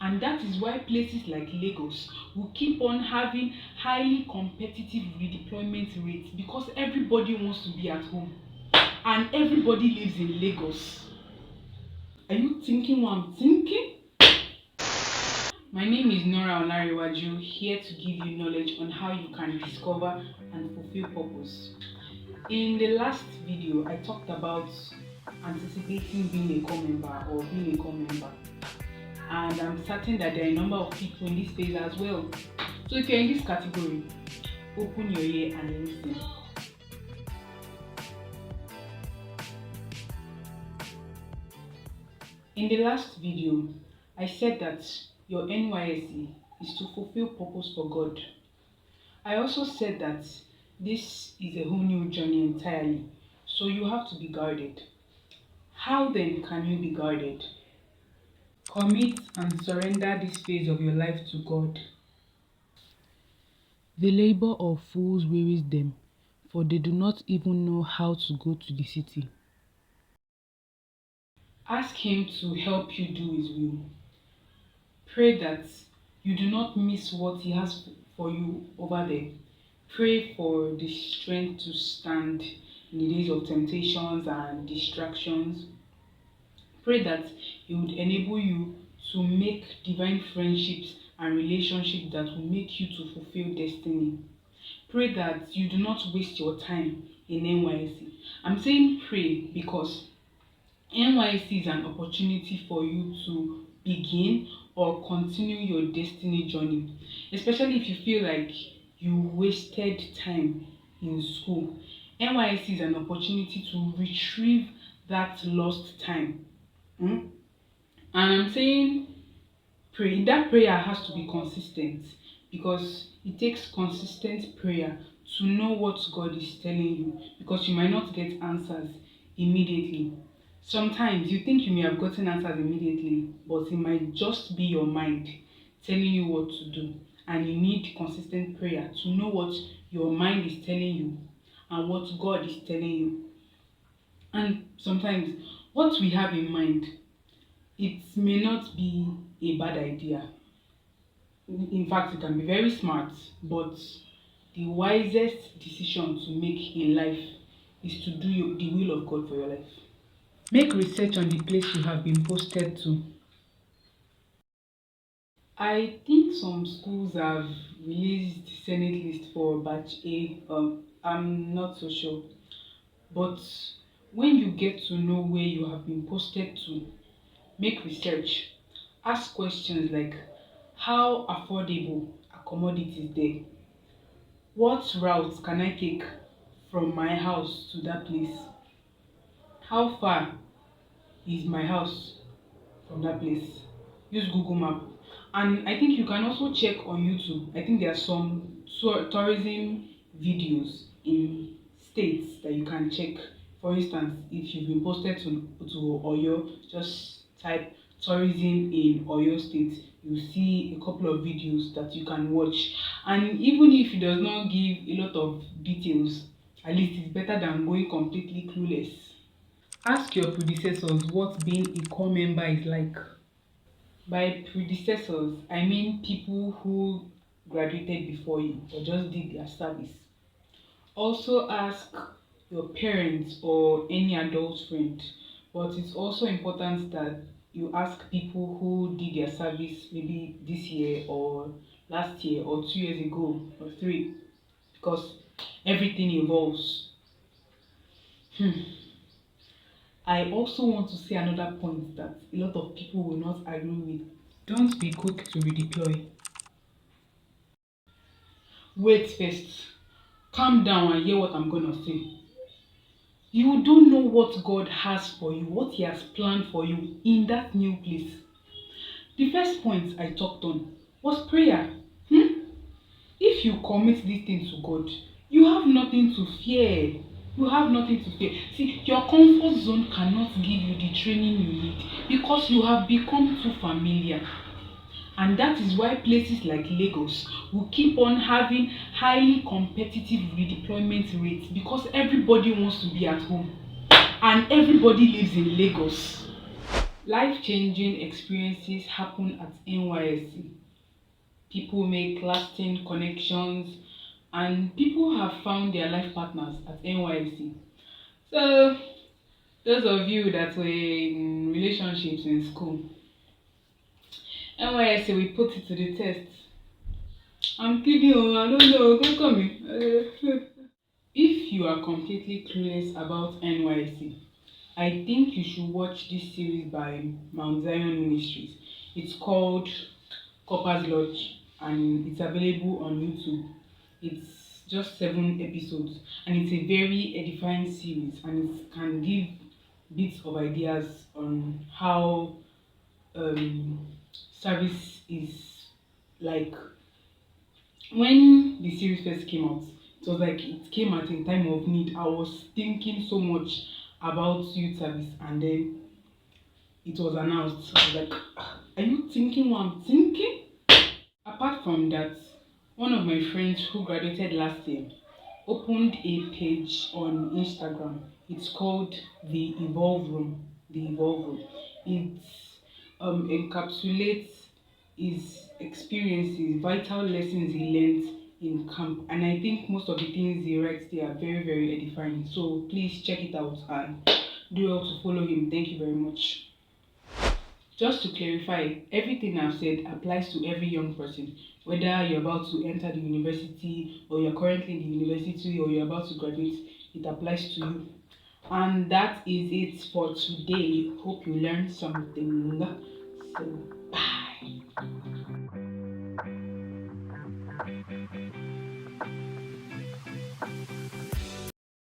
And that is why places like Lagos will keep on having highly competitive redeployment rates, because everybody wants to be at home and everybody lives in Lagos. Are you thinking what I'm thinking? My name is Nora Olariwaju, here to give you knowledge on how you can discover and fulfill purpose. In the last video, I talked about anticipating being a core member or being a core member. And I'm certain that there are a number of people in this phase as well. So if you're in this category, open your ear and listen. In the last video, I said that your NYSC is to fulfill purpose for God. I also said that this is a whole new journey entirely, so you have to be guarded. How then can you be guarded? Commit and surrender this phase of your life to God. The labor of fools wearies them, for they do not even know how to go to the city. Ask Him to help you do His will. Pray that you do not miss what He has for you over there. Pray for the strength to stand in the days of temptations and distractions. Pray that He would enable you to make divine friendships and relationships that will make you to fulfill destiny. Pray that you do not waste your time in NYSC. I'm saying pray because NYSC is an opportunity for you to begin or continue your destiny journey, especially if you feel like you wasted time in school. NYSC is an opportunity to retrieve that lost time. And I'm saying pray. That prayer has to be consistent, because it takes consistent prayer to know what God is telling you, because you might not get answers immediately. Sometimes you think you may have gotten answers immediately, but it might just be your mind telling you what to do, and you need consistent prayer to know what your mind is telling you and what God is telling you. And sometimes what we have in mind, it may not be a bad idea. In fact, it can be very smart, but the wisest decision to make in life is to do the will of God for your life. Make research on the place you have been posted to. I think some schools have released Senate list for batch A. I'm not so sure. But when you get to know where you have been posted to, make research. Ask questions like, how affordable are commodities there? What routes can I take from my house to that place? How far is my house from that place? Use Google Map. And I think you can also check on YouTube. I think there are some tourism videos in states that you can check. For instance, if you've been posted to Oyo, just type tourism in Oyo State. You see a couple of videos that you can watch. And even if it does not give a lot of details, at least it's better than going completely clueless. Ask your predecessors what being a core member is like. By predecessors, I mean people who graduated before you or just did their service. Also ask your parents or any adult friend, but it's also important that you ask people who did their service maybe this year or last year or 2 years ago or 3, because everything evolves. I also want to say another point that a lot of people will not agree with. Don't be quick to redeploy. Wait first. Calm down and hear what I'm gonna say. You don't know what God has for you, what He has planned for you in that new place. The first point I talked on was prayer. If you commit these things to God, you have nothing to fear. You have nothing to fear. See, your comfort zone cannot give you the training you need because you have become too familiar. And that is why places like Lagos will keep on having highly competitive redeployment rates, because everybody wants to be at home and everybody lives in Lagos. Life changing experiences happen at NYSC. People make lasting connections, and people have found their life partners at NYSC. So, those of you that were in relationships in school, NYSC we put it to the test. I'm kidding, oh, I don't know, come come me. If you are completely clueless about NYC, I think you should watch this series by Mount Zion Ministries. It's called Copper's Lodge and it's available on YouTube. It's just 7 episodes and it's a very edifying series and it can give bits of ideas on how um, service is like. When the series first came out, it was like it came at a time of need. I was thinking so much about youth service, and then it was announced. I was like, "Ah, are you thinking what I'm thinking?" Apart from that, one of my friends who graduated last year opened a page on Instagram. It's called the Evolve Room. The Evolve Room. It encapsulates his experiences, vital lessons he learned in camp, and I think most of the things he writes there are very, very edifying. So please check it out and do well to follow him. Thank you very much. Just to clarify, everything I've said applies to every young person, whether you're about to enter the university or you're currently in the university or you're about to graduate, it applies to you. And that is it for today. Hope you learned something. So, bye.